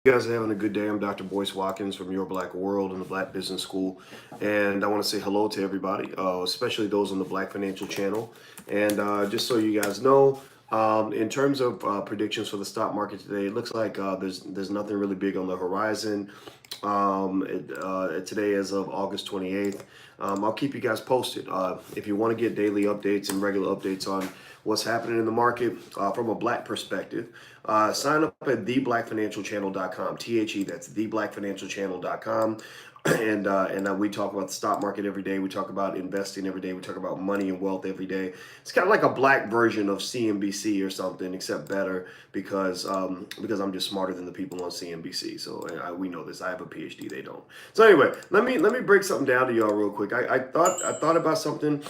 You guys are having a good day. I'm Dr. Boyce Watkins from Your Black World and the Black Business School. And I want to say hello to everybody, especially those on the Black Financial Channel. And just so you guys know, in terms of predictions for the stock market today, it looks like there's nothing really big on the horizon. Today, as of August 28th, I'll keep you guys posted. If you want to get daily updates and regular updates on what's happening in the market from a black perspective, sign up at theblackfinancialchannel.com. That's theblackfinancialchannel.com. And we talk about the stock market every day. We talk about investing every day. We talk about money and wealth every day. It's kind of like a black version of CNBC or something, except better because I'm just smarter than the people on CNBC. So we know this. I have a PhD. They don't. So anyway, let me break something down to y'all real quick. I thought about something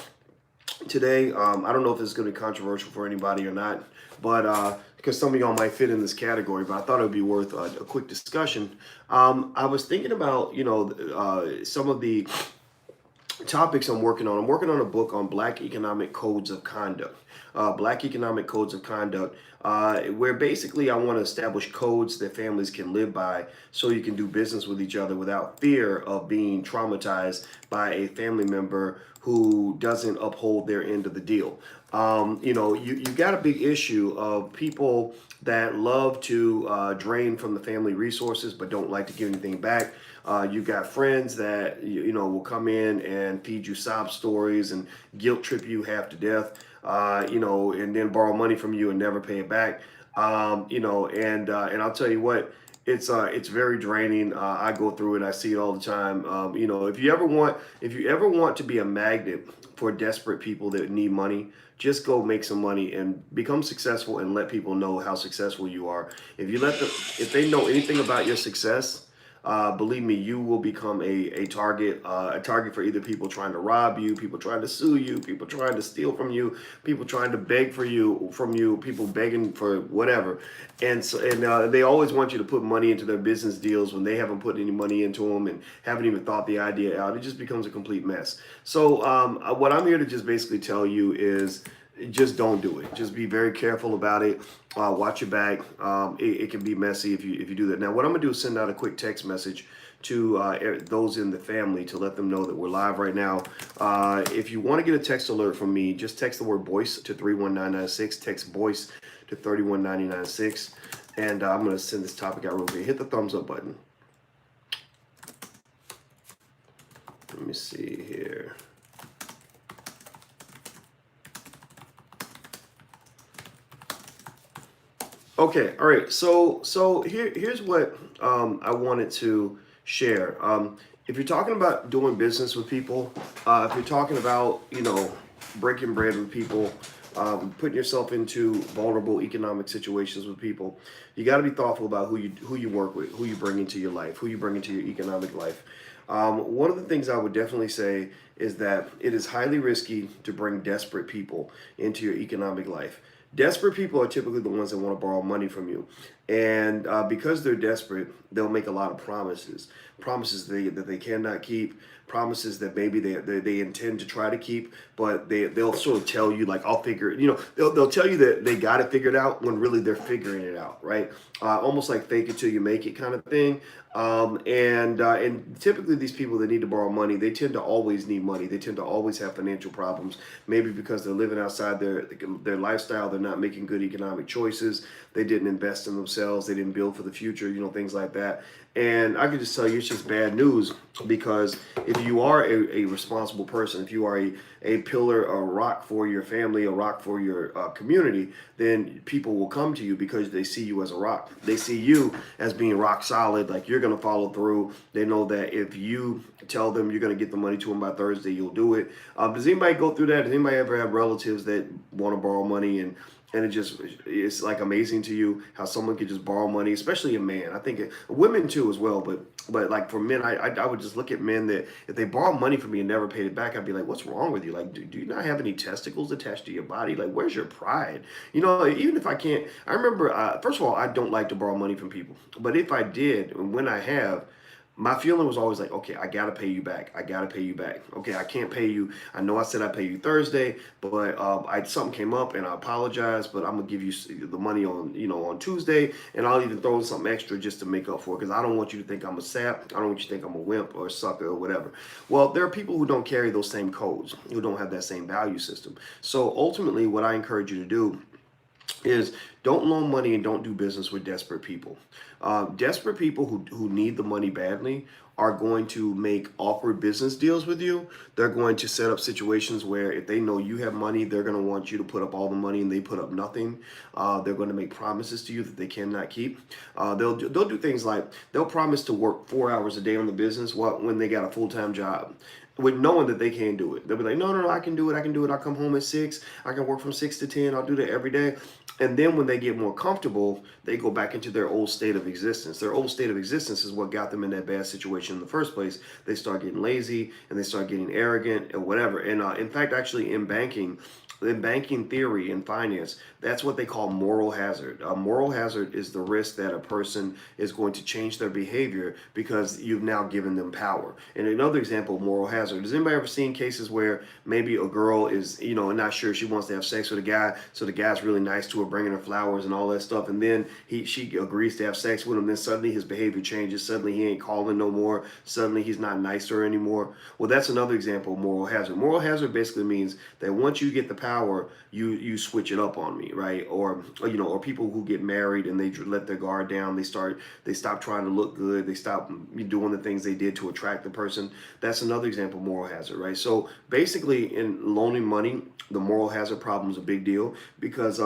today. I don't know if this is going to be controversial for anybody or not, but because some of y'all might fit in this category, but I thought it would be worth a quick discussion. I was thinking about, some of the topics I'm working on. I'm working on a book on Black economic codes of conduct. Black economic codes of conduct, where basically I want to establish codes that families can live by so you can do business with each other without fear of being traumatized by a family member who doesn't uphold their end of the deal. You got a big issue of people that love to drain from the family resources but don't like to give anything back. You've got friends that will come in and feed you sob stories and guilt trip you half to death, and then borrow money from you and never pay it back. And I'll tell you what, it's very draining. I go through it. I see it all the time. If you ever want to be a magnet for desperate people that need money, just go make some money and become successful and let people know how successful you are. If they know anything about your success, believe me, you will become a target for either people trying to rob you, people trying to sue you, people trying to steal from you, people trying to beg from you, people begging for whatever. And they always want you to put money into their business deals when they haven't put any money into them and haven't even thought the idea out. It just becomes a complete mess. So what I'm here to just basically tell you is just don't do it. Just be very careful about it. Watch your back. It can be messy if you do that. Now, what I'm gonna do is send out a quick text message to those in the family to let them know that we're live right now. If you want to get a text alert from me, just text the word "voice" to 31996. Text "voice" to 31996, and I'm gonna send this topic out real quick. Hit the thumbs up button. Let me see here. Okay, all right. So here's what I wanted to share. If you're talking about doing business with people, if you're talking about breaking bread with people, putting yourself into vulnerable economic situations with people, you got to be thoughtful about who you work with, who you bring into your life, who you bring into your economic life. One of the things I would definitely say is that it is highly risky to bring desperate people into your economic life. Desperate people are typically the ones that want to borrow money from you. And because they're desperate, they'll make a lot of promises that they cannot keep, promises that maybe they intend to try to keep, but they'll sort of tell you like, I'll figure it, they'll tell you that they got it figured out when really they're figuring it out, right? Almost like fake it till you make it kind of thing. And typically these people that need to borrow money, they tend to always need money. They tend to always have financial problems, maybe because they're living outside their lifestyle. They're not making good economic choices. They didn't invest in themselves. They didn't build for the future, things like that. And I can just tell you it's just bad news, because if you are a responsible person, if you are a pillar, a rock for your family, a rock for your community, then people will come to you because they see you as a rock. They see you as being rock solid, like you're going to follow through. They know that if you tell them you're going to get the money to them by Thursday, you'll do it. Does anybody go through that? Does anybody ever have relatives that want to borrow money and it's like amazing to you how someone could just borrow money, especially a man. I think women too as well, but like for men, I would just look at men that if they borrow money from me and never paid it back, I'd be like, what's wrong with you? Like, do you not have any testicles attached to your body? Like, where's your pride? Even if I can't, I remember, first of all, I don't like to borrow money from people, but if I did, and when I have, my feeling was always like, okay, I gotta pay you back. I gotta pay you back. Okay, I can't pay you. I know I said I pay you Thursday, but I something came up and I apologize. But I'm gonna give you the money on on Tuesday, and I'll even throw in something extra just to make up for it because I don't want you to think I'm a sap. I don't want you to think I'm a wimp or a sucker or whatever. Well, there are people who don't carry those same codes, who don't have that same value system. So ultimately, what I encourage you to do is don't loan money and don't do business with desperate people. Desperate people who need the money badly are going to make awkward business deals with you. They're going to set up situations where if they know you have money, they're going to want you to put up all the money and they put up nothing. They're going to make promises to you that they cannot keep. They'll do things like they'll promise to work 4 hours a day on the business when they got a full-time job, with knowing that they can't do it. They'll be like, no, no, no, I can do it. I can do it. I'll come home at 6. I can work from 6 to 10. I'll do that every day. And then when they get more comfortable, they go back into their old state of existence. Their old state of existence is what got them in that bad situation in the first place. They start getting lazy and they start getting arrogant or whatever. And in fact, actually in banking theory and finance, that's what they call moral hazard. Moral hazard is the risk that a person is going to change their behavior because you've now given them power. And another example of moral hazard, has anybody ever seen cases where maybe a girl is, not sure she wants to have sex with a guy, so the guy's really nice to her, bringing her flowers and all that stuff, and then she agrees to have sex with him, then suddenly his behavior changes, suddenly he ain't calling no more, suddenly he's not nice to her anymore. Well, that's another example of moral hazard. Moral hazard basically means that once you get the power, you switch it up on me, right? Or people who get married and they let their guard down, they stop trying to look good, they stop doing the things they did to attract the person. That's another example of moral hazard, right? So basically in loaning money, the moral hazard problem is a big deal because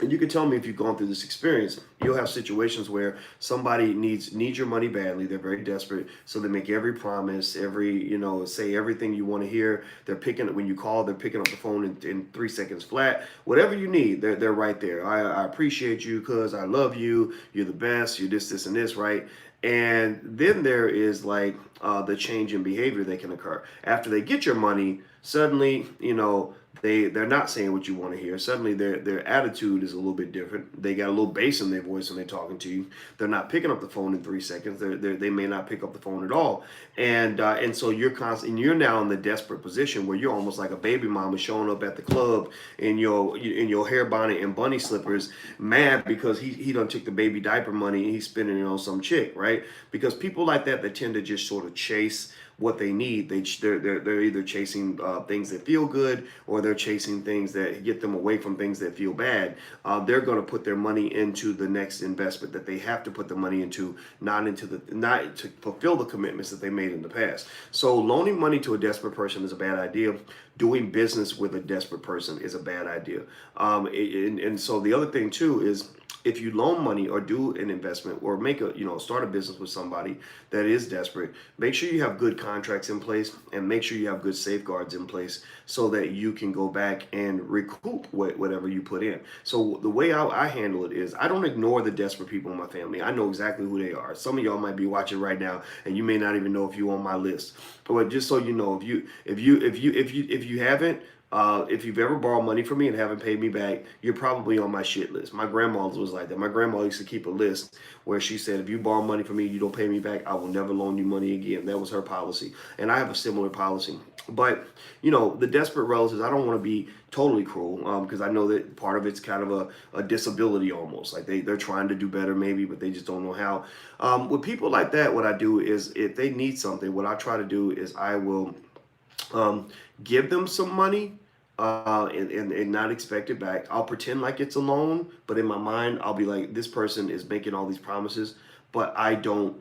and you can tell me if you've gone through this experience. You'll have situations where somebody needs your money badly. They're very desperate, so they make every promise, say everything you want to hear. They're picking it when you call. They're picking up the phone in 3 seconds flat. Whatever you need, they're right there. I appreciate you because I love you. You're the best. You're this, and this, right? And then there is like the change in behavior that can occur after they get your money. Suddenly, they're not saying what you want to hear. Suddenly their attitude is a little bit different. They got a little bass in their voice when they're talking to you. They're not picking up the phone in 3 seconds. They may not pick up the phone at all. And so you're now in the desperate position where you're almost like a baby mama showing up at the club in your hair bonnet and bunny slippers, mad because he done took the baby diaper money and he's spending it on some chick, right? Because people like that tend to just sort of chase what they need. They're either chasing things that feel good, or they're chasing things that get them away from things that feel bad. They're going to put their money into the next investment that they have to put the money into, not to fulfill the commitments that they made in the past. So loaning money to a desperate person is a bad idea. Doing business with a desperate person is a bad idea. And so the other thing too is, if you loan money or do an investment or start a business with somebody that is desperate, make sure you have good contracts in place and make sure you have good safeguards in place so that you can go back and recoup whatever you put in. So the way I handle it is I don't ignore the desperate people in my family. I know exactly who they are. Some of y'all might be watching right now and you may not even know if you're on my list. But just so you know, if you haven't, if you've ever borrowed money from me and haven't paid me back, you're probably on my shit list. My grandma was like that. My grandma used to keep a list where she said, if you borrow money from me, you don't pay me back, I will never loan you money again. That was her policy. And I have a similar policy. But, the desperate relatives, I don't want to be totally cruel because I know that part of it's kind of a disability almost. Like they're trying to do better maybe, but they just don't know how. With people like that, what I do is if they need something, what I try to do is I will give them some money and not expect it back. I'll pretend like it's a loan, but in my mind, I'll be like, this person is making all these promises, but I don't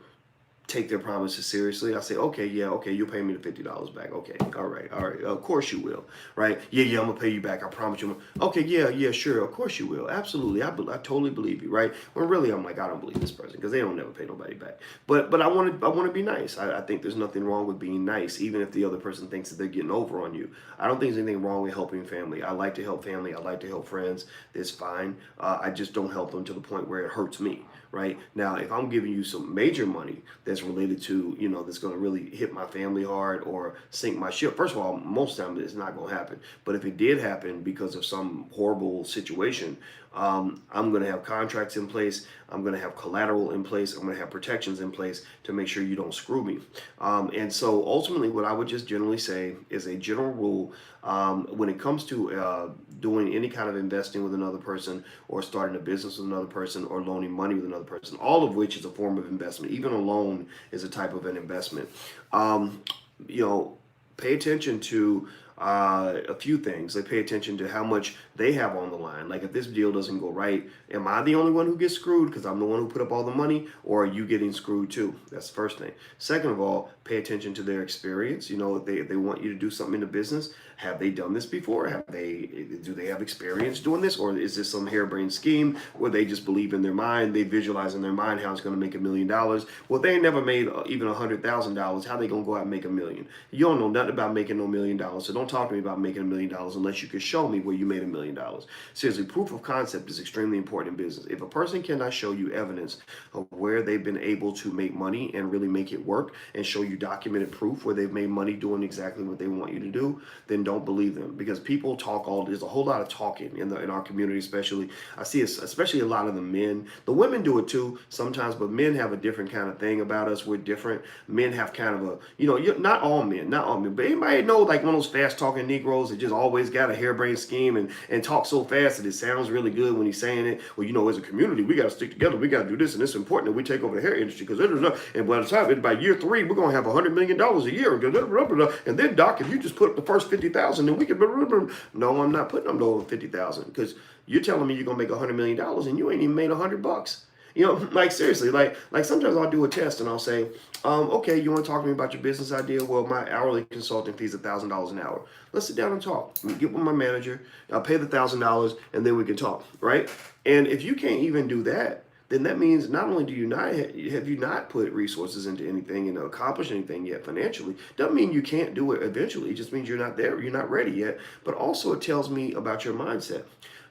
take their promises seriously. I say, okay, yeah, okay, you'll pay me the $50 back. Okay, all right, of course you will, right? Yeah, I'm gonna pay you back. I promise you. Okay, yeah, sure, of course you will. Absolutely, I totally believe you, right? When really I'm like, I don't believe this person because they don't never pay nobody back. But I want to be nice. I think there's nothing wrong with being nice, even if the other person thinks that they're getting over on you. I don't think there's anything wrong with helping family. I like to help family. I like to help friends. It's fine. I just don't help them to the point where it hurts me. Right now, if I'm giving you some major money that's related to, that's going to really hit my family hard or sink my ship. First of all, most of the time it's not going to happen. But if it did happen because of some horrible situation, I'm going to have contracts in place. I'm going to have collateral in place. I'm going to have protections in place to make sure you don't screw me. And so ultimately, what I would just generally say is a general rule when it comes to doing any kind of investing with another person, or starting a business with another person, or loaning money with another person, all of which is a form of investment. Even a loan is a type of an investment. Um, you know, Pay attention to a few things. They pay attention to how much they have on the line. Like, if this deal doesn't go right, am I the only one who gets screwed because I'm the one who put up all the money, or are you getting screwed too? That's the first thing. Second of all, pay attention to their experience. If they want you to do something in the business, have they done this before? Do they have experience doing this, or is this some harebrained scheme where they just believe in their mind, they visualize in their mind how it's going to make $1 million? Well, they ain't never made even $100,000. How they gonna go out and make $1 million? You don't know nothing about making no $1 million, so don't talk to me about making $1 million unless you can show me where you made $1 million. Seriously, proof of concept is extremely important in business. If a person cannot show you evidence of where they've been able to make money and really make it work, and show you documented proof where they've made money doing exactly what they want you to do, then don't believe them. Because people talk there's a whole lot of talking in our community, especially. I see it, especially a lot of the men. The women do it too sometimes, but men have a different kind of thing about us. We're different. Men have kind of not all men, but anybody know, like, one of those fast talking Negroes that just always got a harebrained scheme and talk so fast that it sounds really good when he's saying it. Well, as a community, we got to stick together. We got to do this, and it's important that we take over the hair industry, because and by the time, by year 3, we're going to have $100 million a year. And then, Doc, if you just put up the first 50,000, then we can. No, I'm not putting them over 50,000, because you're telling me you're gonna make $100 million and you ain't even made $100. Like, seriously, like sometimes I'll do a test and I'll say, okay, you want to talk to me about your business idea? Well, my hourly consulting fee is $1,000 an hour. Let's sit down and talk. Get with my manager. I'll pay the $1,000, and then we can talk, right? And if you can't even do that, then that means not only do you not have you not put resources into anything and accomplished anything yet financially. Doesn't mean you can't do it eventually. It just means you're not there. You're not ready yet. But also, it tells me about your mindset.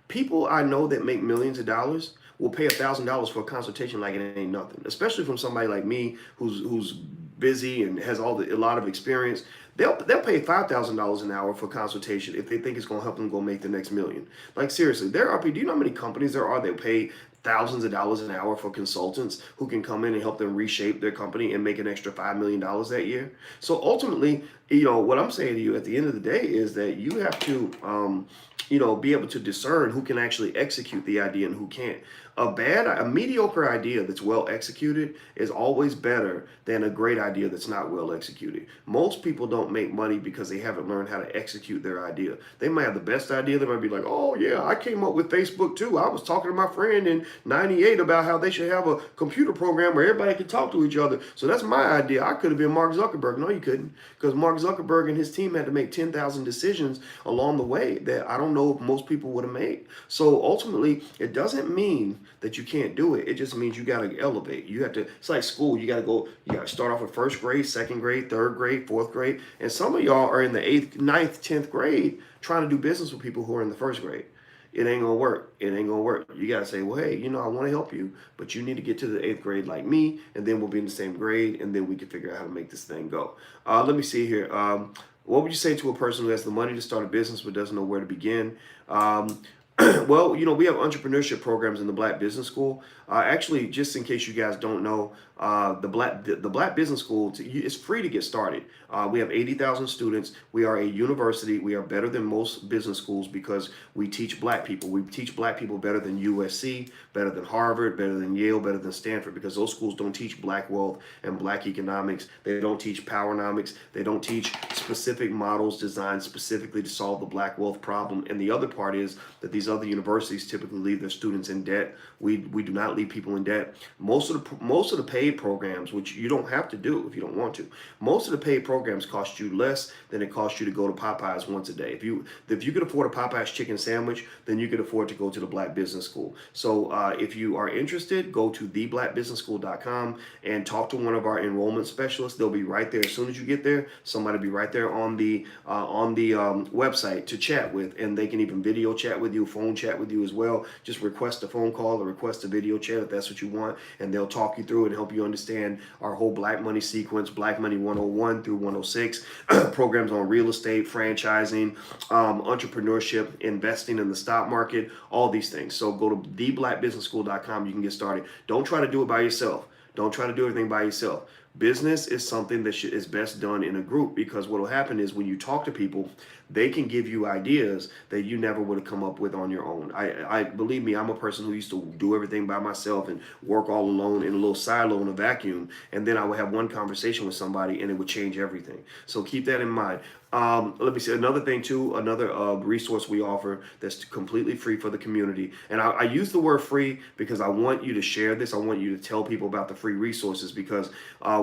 People I know that make millions of dollars will pay $1,000 for a consultation like it ain't nothing. Especially from somebody like me who's busy and has a lot of experience. They'll pay $5,000 an hour for consultation if they think it's going to help them go make the next million. Like, seriously, there are. Do you know how many companies there are that pay thousands of dollars an hour for consultants who can come in and help them reshape their company and make an extra $5 million that year? So ultimately, what I'm saying to you at the end of the day is that you have to, be able to discern who can actually execute the idea and who can't. A mediocre idea that's well executed is always better than a great idea that's not well executed. Most people don't make money because they haven't learned how to execute their idea. They might have the best idea. They might be like, oh yeah, I came up with Facebook too. I was talking to my friend in '98 about how they should have a computer program where everybody can talk to each other. So that's my idea. I could have been Mark Zuckerberg. No, you couldn't, because Mark Zuckerberg and his team had to make 10,000 decisions along the way that I don't know if most people would have made. So ultimately, it doesn't mean that you can't do it. It just means you got to elevate. You have to. It's like school. You got to start off with first grade, second grade, third grade, fourth grade, and some of y'all are in the 8th, 9th, 10th grade trying to do business with people who are in the first grade. It ain't gonna work. It ain't gonna work. You gotta say, well, hey, I want to help you, but you need to get to the 8th grade like me, and then we'll be in the same grade, and then we can figure out how to make this thing go. Let me see here. What would you say to a person who has the money to start a business but doesn't know where to begin? Well, we have entrepreneurship programs in the Black Business School. Actually, just in case you guys don't know, the Black Business School, it's free to get started. We have 80,000 students. We are a university. We are better than most business schools because we teach Black people. We teach Black people better than USC, better than Harvard, better than Yale, better than Stanford, because those schools don't teach Black wealth and Black economics. They don't teach powernomics. They don't teach specific models designed specifically to solve the Black wealth problem. And the other part is that these other universities typically leave their students in debt. We do not leave people in debt. Most of the paid programs, which you don't have to do if you don't want to, most of the paid programs cost you less than it costs you to go to Popeyes once a day. If you could afford a Popeyes chicken sandwich, then you could afford to go to the Black Business School. So if you are interested, go to theblackbusinessschool.com and talk to one of our enrollment specialists. They'll be right there. As soon as you get there, somebody will be right there there on the website to chat with, and they can even video chat with you, phone chat with you as well. Just request a phone call or request a video chat if that's what you want, and they'll talk you through it and help you understand our whole Black Money sequence, Black Money 101 through 106, programs on real estate, franchising, entrepreneurship, investing in the stock market, all these things. So go to theblackbusinessschool.com. You can get started. Don't try to do it by yourself. Don't try to do everything by yourself. Business is something that is best done in a group, because what will happen is when you talk to people, they can give you ideas that you never would have come up with on your own. I believe me, I'm a person who used to do everything by myself and work all alone in a little silo in a vacuum, and then I would have one conversation with somebody and it would change everything. So keep that in mind. Let me see another thing too, another resource we offer that's completely free for the community. And I use the word free because I want you to share this. I want you to tell people about the free resources, because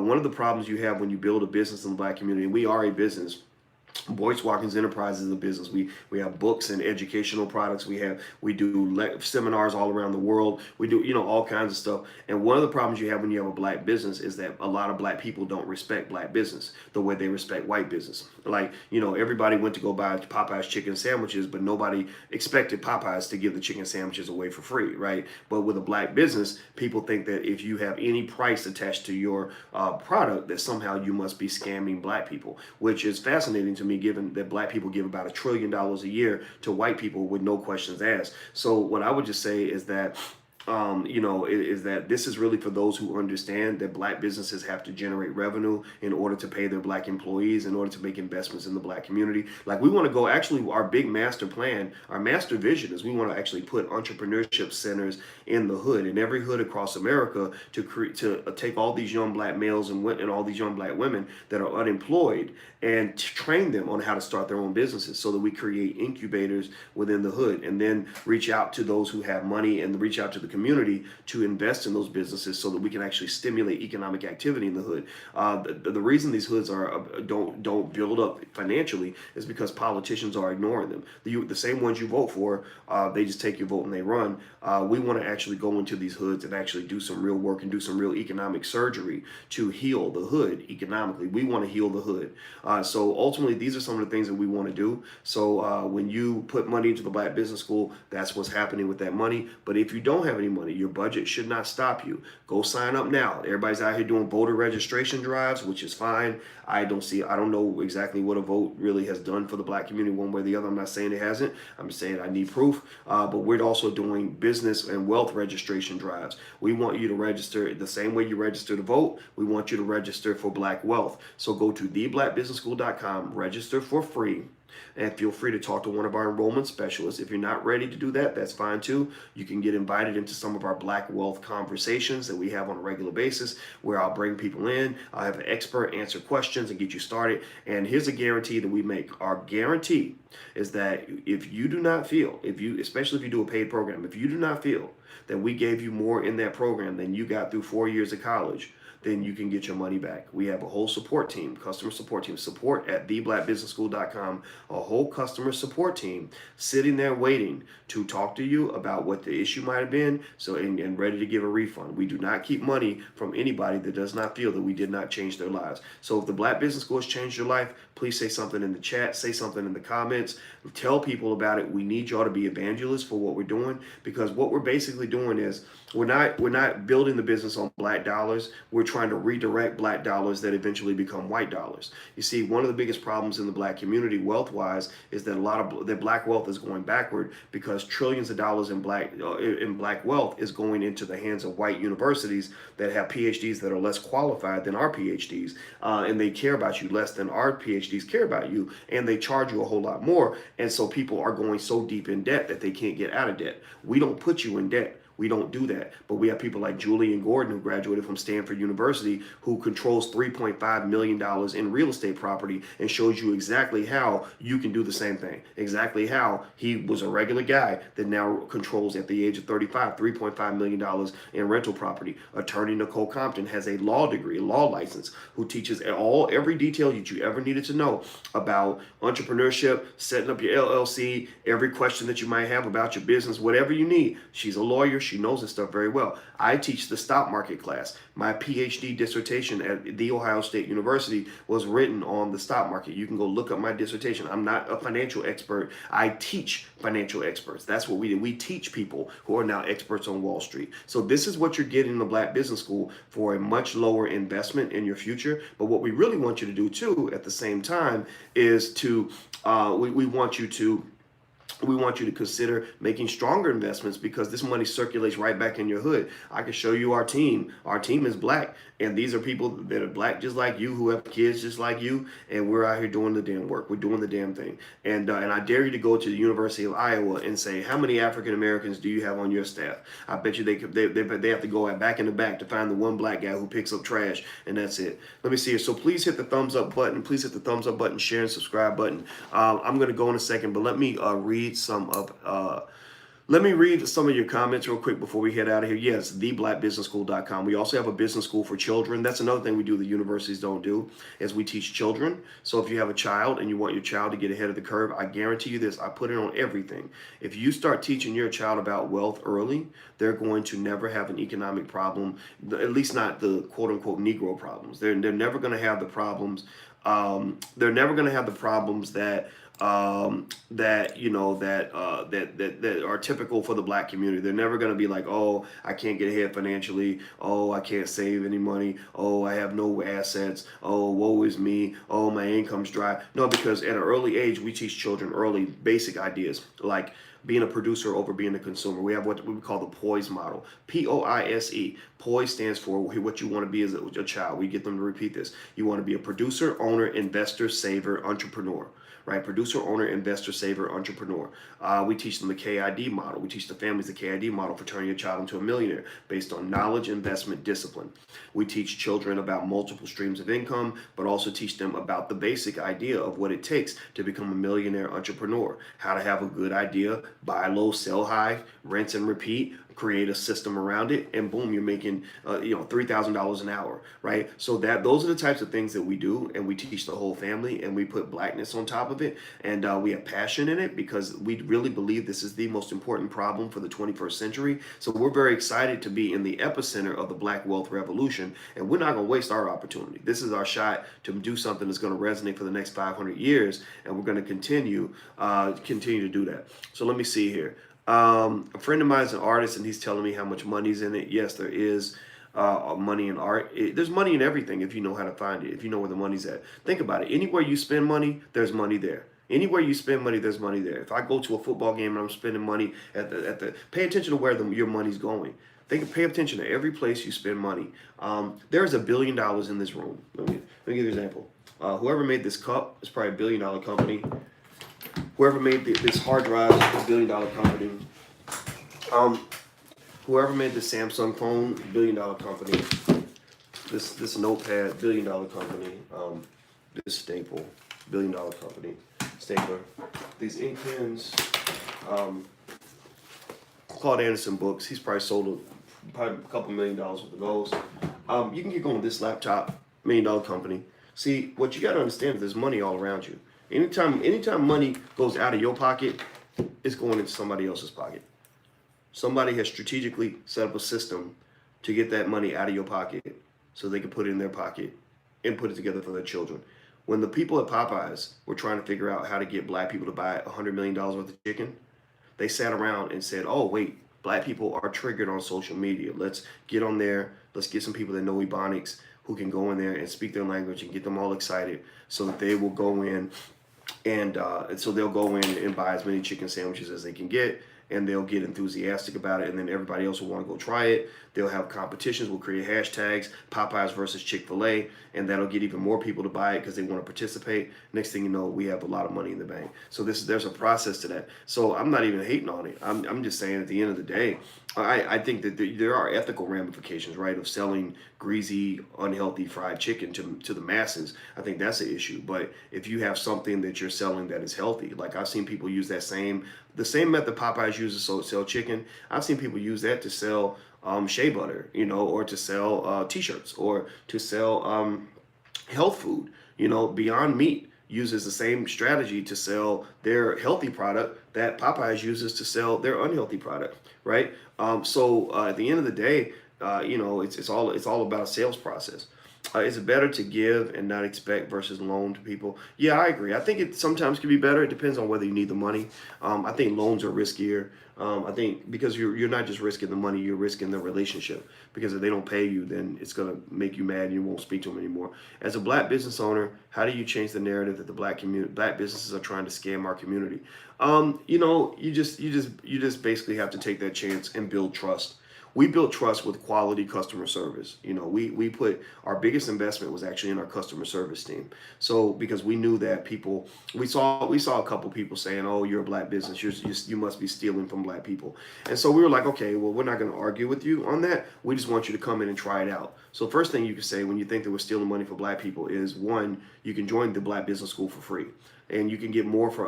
one of the problems you have when you build a business in the Black community, and we are a business. Boyce Watkins Enterprises is a business. We have books and educational products. We do seminars all around the world. We do all kinds of stuff. And one of the problems you have when you have a Black business is that a lot of Black people don't respect Black business the way they respect white business. Like everybody went to go buy Popeye's chicken sandwiches, but nobody expected Popeye's to give the chicken sandwiches away for free, right? But with a Black business, people think that if you have any price attached to your product, that somehow you must be scamming Black people, which is fascinating to me, given that Black people give about $1 trillion a year to white people with no questions asked. So what I would just say is that is that this is really for those who understand that Black businesses have to generate revenue in order to pay their Black employees, in order to make investments in the Black community. Like, we want to go, actually, our big master plan, our master vision is we want to actually put entrepreneurship centers in the hood, in every hood across America, to take all these young Black males and all these young Black women that are unemployed and train them on how to start their own businesses, so that we create incubators within the hood, and then reach out to those who have money and reach out to the community to invest in those businesses, so that we can actually stimulate economic activity in the hood. The reason these hoods don't build up financially is because politicians are ignoring them. The same ones you vote for, they just take your vote and they run. We want to actually go into these hoods and actually do some real work and do some real economic surgery to heal the hood economically. We want to heal the hood. So ultimately, these are some of the things that we want to do. So when you put money into the Black Business School, that's what's happening with that money. But if you don't have any money, your budget should not stop you. Go sign up now. Everybody's out here doing voter registration drives, which is fine. I don't know exactly what a vote really has done for the Black community one way or the other. I'm not saying it hasn't. I'm saying I need proof. But we're also doing business and wealth registration drives. We want you to register the same way you register to vote. We want you to register for Black wealth. So go to theblackbusinessschool.com, register for free, and feel free to talk to one of our enrollment specialists. If you're not ready to do that, that's fine too. You can get invited into some of our Black wealth conversations that we have on a regular basis, where I'll bring people in, I'll have an expert answer questions and get you started. And here's a guarantee that we make. Our guarantee is that if you do not feel, especially if you do a paid program, if you do not feel that we gave you more in that program than you got through 4 years of college, then you can get your money back. We have a whole support team, customer support team, support at theblackbusinessschool.com, a whole customer support team sitting there waiting to talk to you about what the issue might have been, and ready to give a refund. We do not keep money from anybody that does not feel that we did not change their lives. So if the Black Business School has changed your life, please say something in the chat, say something in the comments, tell people about it. We need y'all to be evangelists for what we're doing, because what we're basically doing is we're not building the business on Black dollars. We're trying to redirect Black dollars that eventually become white dollars. You see, one of the biggest problems in the Black community wealth-wise is that that Black wealth is going backward, because trillions of dollars in Black wealth is going into the hands of white universities that have PhDs that are less qualified than our PhDs, and they care about you less than our PhDs care about you, and they charge you a whole lot more. And so people are going so deep in debt that they can't get out of debt. We don't put you in debt. We don't do that. But we have people like Julian Gordon, who graduated from Stanford University, who controls $3.5 million in real estate property and shows you exactly how you can do the same thing. Exactly how he was a regular guy that now controls, at the age of 35, $3.5 million in rental property. Attorney Nicole Compton has a law degree, a law license, who teaches every detail that you ever needed to know about entrepreneurship, setting up your LLC, every question that you might have about your business, whatever you need. She's a lawyer. She knows this stuff very well. I teach the stock market class. My PhD dissertation at The Ohio State University was written on the stock market. You can go look up my dissertation. I'm not a financial expert. I teach financial experts. That's what we do. We teach people who are now experts on Wall Street. So this is what you're getting in the Black Business School for a much lower investment in your future. But what we really want you to do too at the same time is to, we want you to consider making stronger investments, because this money circulates right back in your hood. I can show you our team. Our team is black, and these are people that are black just like you, who have kids just like you, and we're out here doing the damn work. We're doing the damn thing. And I dare you to go to the University of Iowa and say, how many African Americans do you have on your staff? I bet you they have to go back in the back to find the one black guy who picks up trash, and that's it. Let me see here. So please hit the thumbs up button. Please hit the thumbs up button, share and subscribe button. I'm going to go in a second, but let me read some of your comments real quick before we head out of here. Yes, theblackbusinessschool.com. We also have a business school for children. That's another thing we do the universities don't do, is we teach children. So if you have a child and you want your child to get ahead of the curve, I guarantee you this, I put it on everything. If you start teaching your child about wealth early, they're going to never have an economic problem, at least not the quote unquote Negro problems. They're never going to have the problems. They're never going to have the problems that that are typical for the black community. They're never going to be like, oh, I can't get ahead financially. Oh, I can't save any money. Oh, I have no assets. Oh, woe is me. Oh, my income's dry. No, because at an early age, we teach children early basic ideas like being a producer over being a consumer. We have what we call the POISE model. POISE. POISE stands for what you want to be as a child. We get them to repeat this. You want to be a producer, owner, investor, saver, entrepreneur. Right? Producer, owner, investor, saver, entrepreneur. We teach them the KID model. We teach the families the KID model for turning your child into a millionaire based on knowledge, investment, discipline. We teach children about multiple streams of income, but also teach them about the basic idea of what it takes to become a millionaire entrepreneur. How to have a good idea, buy low, sell high, rinse and repeat, create a system around it, and boom, you're making $3,000 an hour, right? So those are the types of things that we do, and we teach the whole family, and we put blackness on top of it, and we have passion in it because we really believe this is the most important problem for the 21st century. So we're very excited to be in the epicenter of the Black Wealth Revolution, and we're not going to waste our opportunity. This is our shot to do something that's going to resonate for the next 500 years, and we're going to continue to do that. So let me see here. A friend of mine is an artist, and he's telling me how much money's in it. Yes, there is money in art. There's money in everything if you know how to find it, if you know where the money's at. Think about it. Anywhere you spend money, there's money there. Anywhere you spend money, there's money there. If I go to a football game and I'm spending money pay attention to where your money's going. Pay attention to every place you spend money. There's $1 billion in this room. Let me give you an example. Whoever made this cup is probably $1 billion company. Whoever made this hard drive is $1 billion company. Whoever made this Samsung phone, $1 billion company. This notepad, $1 billion company. This staple, $1 billion company. Stapler. These ink pens. Claude Anderson books. He's probably sold probably a couple $1 million worth of those. You can get going with this laptop, $1 million company. See, what you got to understand is there's money all around you. Anytime money goes out of your pocket, it's going into somebody else's pocket. Somebody has strategically set up a system to get that money out of your pocket so they can put it in their pocket and put it together for their children. When the people at Popeyes were trying to figure out how to get black people to buy $100 million worth of chicken, they sat around and said, oh, wait, black people are triggered on social media. Let's get on there. Let's get some people that know Ebonics who can go in there and speak their language and get them all excited so that they will go in and so they'll go in and buy as many chicken sandwiches as they can get, and they'll get enthusiastic about it, and then everybody else will want to go try it. They'll have competitions. We'll create hashtags, Popeyes versus Chick-fil-A, and that'll get even more people to buy it because they want to participate. Next thing you know, we have a lot of money in the bank. So there's a process to that. So I'm not even hating on it. I'm just saying at the end of the day, I think that there are ethical ramifications, right, of selling greasy, unhealthy fried chicken to the masses. I think that's an issue. But if you have something that you're selling that is healthy, like I've seen people use the same method Popeyes uses to sell chicken. I've seen people use that to sell shea butter, or to sell T-shirts, or to sell health food, Beyond Meat uses the same strategy to sell their healthy product that Popeyes uses to sell their unhealthy product, right? At the end of the day, it's all about a sales process. Is it better to give and not expect versus loan to people? Yeah, I agree. I think it sometimes can be better. It depends on whether you need the money. I think loans are riskier. I think because you're not just risking the money, you're risking the relationship. Because if they don't pay you, then it's gonna make you mad and you won't speak to them anymore. As a black business owner, how do you change the narrative that the black businesses are trying to scam our community? You just basically have to take that chance and build trust. We built trust with quality customer service. We put our biggest investment was actually in our customer service team. So because we knew that people, we saw a couple people saying, "Oh, you're a black business. You must be stealing from black people." And so we were like, "Okay, well, we're not going to argue with you on that. We just want you to come in and try it out." So first thing you can say when you think that we're stealing money for black people is, one, you can join the Black Business School for free, and you can get more from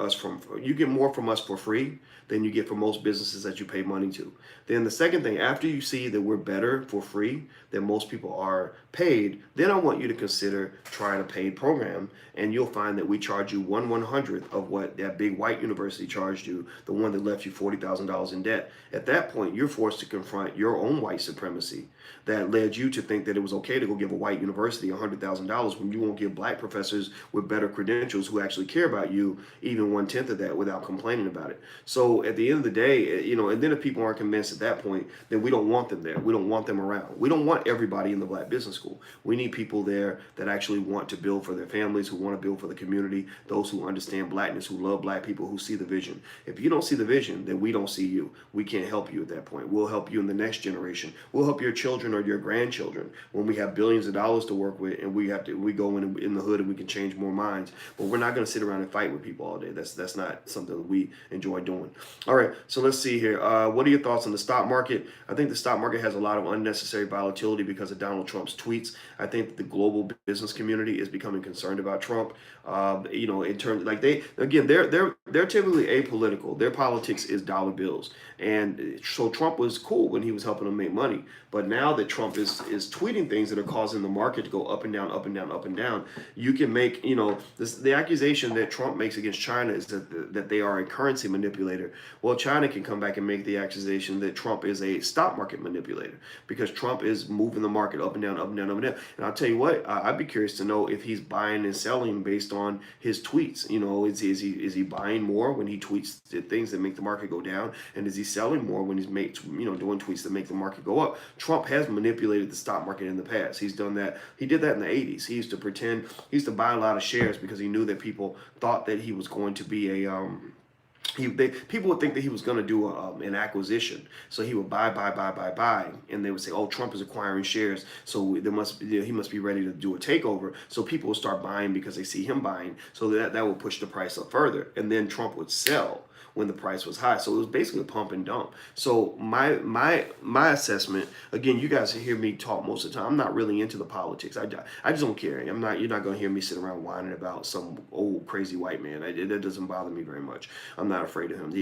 us for free than you get from most businesses that you pay money to. Then the second thing, after you see that we're better for free than most people are paid, then I want you to consider trying a paid program, and you'll find that we charge you 1/100th of what that big white university charged you, the one that left you $40,000 in debt. At that point, you're forced to confront your own white supremacy that led you to think that it was okay to go give a white university $100,000 when you won't give black professors with better credentials who actually care about you even 1/10 of that without complaining about it. So at the end of the day, and then if people aren't convinced at that point, then we don't want them there. We don't want them around. We don't want everybody in the Black Business School. We need people there that actually want to build for their families, who want to build for the community, those who understand blackness, who love black people, who see the vision. If you don't see the vision, then we don't see you. We can't help you at that point. We'll help you in the next generation. We'll help your children or your grandchildren when we have billions of dollars to work with, and we go in the hood and we can change more minds. But we're not going to sit around and fight with people all day. That's not something that we enjoy doing. All right, so let's see here. What are your thoughts on the stock market? I think the stock market has a lot of unnecessary volatility because of Donald Trump's tweets. I think that the global business community is becoming concerned about Trump. In terms like they're typically apolitical. Their politics is dollar bills, and so Trump was cool when he was helping them make money. But now that Trump is tweeting things that are causing the market to go up and down, up and down, up and down, you can make the accusation that Trump makes against China is that they are a currency manipulator. Well, China can come back and make the accusation that Trump is a stock market manipulator because Trump is moving the market up and down, up and down, up and down. And I'll tell you what, I'd be curious to know if he's buying and selling based on his tweets. Is he buying more when he tweets things that make the market go down, and is he selling more when he's doing tweets that make the market go up? Trump has manipulated the stock market in the past. He's done that. He did that in the 80s. He used to buy a lot of shares because he knew that people thought that he was going to be a people would think that he was going to do an acquisition, so he would buy, and they would say, "Oh, Trump is acquiring shares, so he must be ready to do a takeover." So people would start buying because they see him buying, so that would push the price up further, and then Trump would sell when the price was high. So it was basically a pump and dump. So my assessment, again, you guys hear me talk most of the time. I'm not really into the politics. I just don't care. You're not going to hear me sit around whining about some old crazy white man. That doesn't bother me very much. I'm not afraid of him.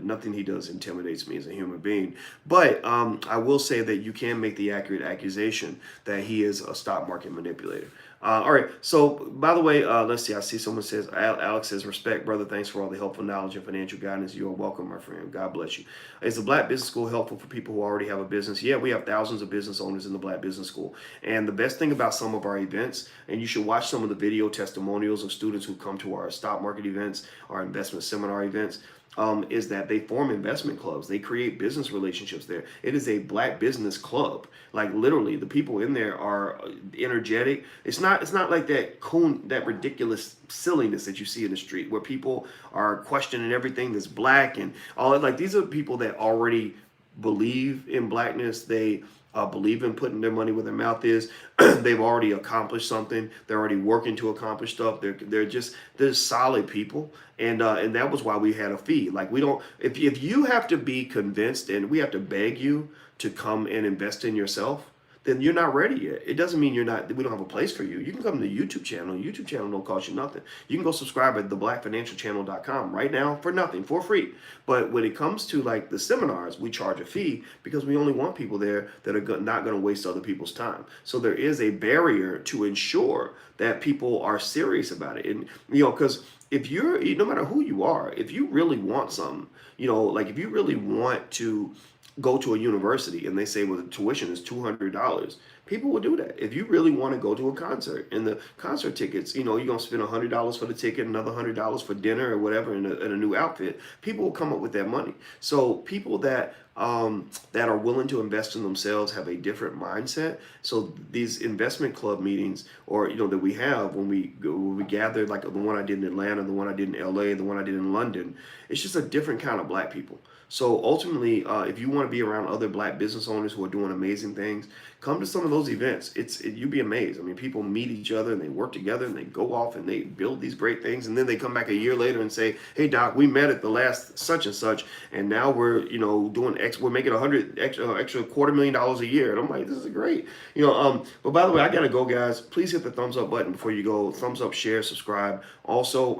Nothing he does intimidates me as a human being. But I will say that you can make the accurate accusation that he is a stock market manipulator. All right. So, by the way, let's see. I see someone says, Alex says, "Respect, brother. Thanks for all the helpful knowledge and financial guidance. You are welcome, my friend. God bless you." Is the Black Business School helpful for people who already have a business? Yeah, we have thousands of business owners in the Black Business School. And the best thing about some of our events, and you should watch some of the video testimonials of students who come to our stock market events, our investment seminar events, is that they form investment clubs. They create business relationships there. It is a black business club. Like literally, the people in there are energetic. It's not like that ridiculous silliness that you see in the street where people are questioning everything that's black and all that. Like these are people that already believe in blackness. They believe in putting their money where their mouth is. They've already accomplished something. They're already working to accomplish stuff. They're solid people, and that was why we had a fee. Like we don't. If you have to be convinced and we have to beg you to come and invest in yourself, then you're not ready yet. It doesn't mean we don't have a place for you. You can come to the YouTube channel. YouTube channel don't cost you nothing. You can go subscribe at theblackfinancialchannel.com right now for nothing, for free. But when it comes to like the seminars, we charge a fee because we only want people there that are not going to waste other people's time. So there is a barrier to ensure that people are serious about it. And, because if you're, no matter who you are, if you really want something, like if you really want to go to a university and they say, well, the tuition is $200, people will do that. If you really want to go to a concert and the concert tickets, you're going to spend $100 for the ticket, another $100 for dinner or whatever, and a new outfit, people will come up with that money. So people that are willing to invest in themselves have a different mindset. So these investment club meetings, or that we have when we gather, like the one I did in Atlanta, the one I did in LA, the one I did in London, it's just a different kind of black people. So ultimately, if you want to be around other black business owners who are doing amazing things, come to some of those events. You'd be amazed. I mean, people meet each other and they work together and they go off and they build these great things, and then they come back a year later and say, "Hey, Doc, we met at the last such and such, and now we're doing X. We're making extra $250,000 a year." And I'm like, "This is great." But by the way, I gotta go, guys. Please hit the thumbs up button before you go. Thumbs up, share, subscribe. Also,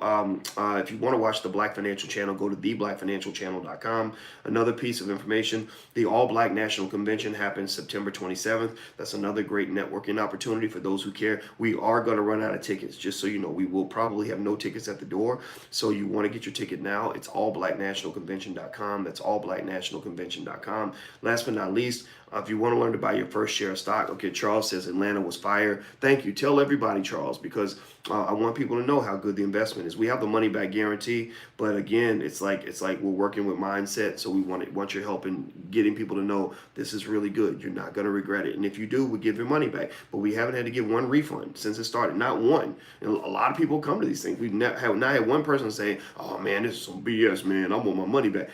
if you want to watch the Black Financial Channel, go to theblackfinancialchannel.com. Another piece of information: the All Black National Convention happens September 27th. That's another great networking opportunity for those who care. We are going to run out of tickets, just so you know. We will probably have no tickets at the door, so you want to get your ticket now. It's allblacknationalconvention.com. That's allblacknationalconvention.com. Last but not least, if you want to learn to buy your first share of stock, okay, Charles says Atlanta was fire. Thank you. Tell everybody, Charles, because I want people to know how good the investment is. We have the money back guarantee, but again, it's like we're working with mindset, so we want your help in getting people to know this is really good. You're not going to regret it, and if you do, we give your money back. But we haven't had to give one refund since it started, not one. And a lot of people come to these things. We've not had one person say, "Oh man, this is some BS, man. I want my money back."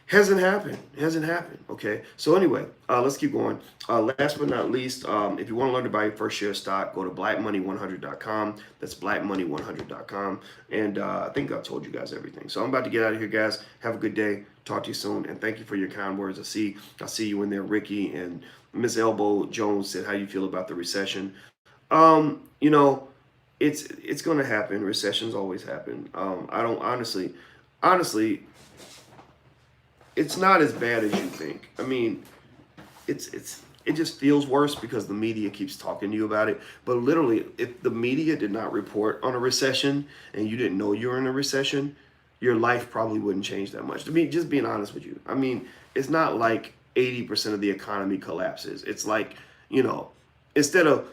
Hasn't happened. Okay. So anyway, let's keep going. Last but not least, if you want to learn to buy your first share of stock, go to blackmoney100.com. That's blackmoney100.com. And I think I've told you guys everything. So I'm about to get out of here, guys. Have a good day. Talk to you soon. And thank you for your kind words. I see you in there, Ricky, and Miss Elbow Jones said, "How you feel about the recession?" It's going to happen. Recessions always happen. I don't honestly. It's not as bad as you think. I mean, it just feels worse because the media keeps talking to you about it. But literally, if the media did not report on a recession and you didn't know you were in a recession, your life probably wouldn't change that much. To me, just being honest with you. I mean, it's not like 80% of the economy collapses. It's like, instead of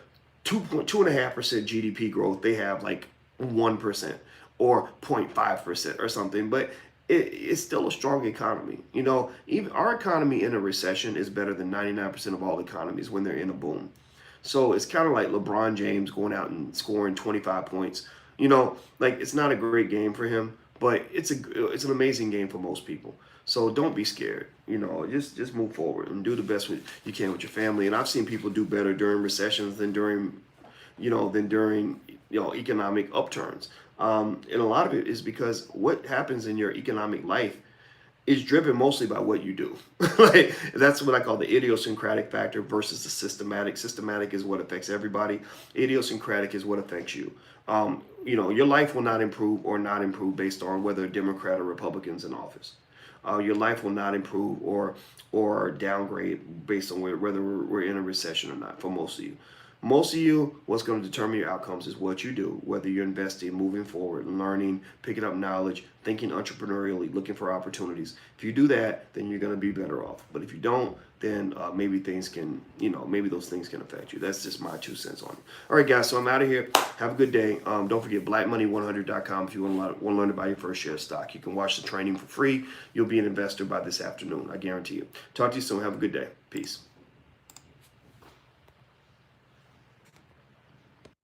2.5% GDP growth, they have like 1% or 0.5% or something. But it's still a strong economy. Even our economy in a recession is better than 99% of all economies when they're in a boom. So it's kind of like LeBron James going out and scoring 25 points. Like, it's not a great game for him, but it's an amazing game for most people. So don't be scared. Just move forward and do the best you can with your family. And I've seen people do better during recessions than during economic upturns. And a lot of it is because what happens in your economic life is driven mostly by what you do. Like, that's what I call the idiosyncratic factor versus the systematic. Systematic is what affects everybody. Idiosyncratic is what affects you. Your life will not improve or not improve based on whether Democrat or Republicans in office. Your life will not improve or downgrade based on whether we're in a recession or not for most of you. Most of you, what's going to determine your outcomes is what you do, whether you're investing, moving forward, learning, picking up knowledge, thinking entrepreneurially, looking for opportunities. If you do that, then you're going to be better off. But if you don't, then maybe those things can affect you. That's just my 2 cents on it. All right, guys, so I'm out of here. Have a good day. Don't forget blackmoney100.com if you want to learn to buy your first share of stock. You can watch the training for free. You'll be an investor by this afternoon. I guarantee you. Talk to you soon. Have a good day. Peace.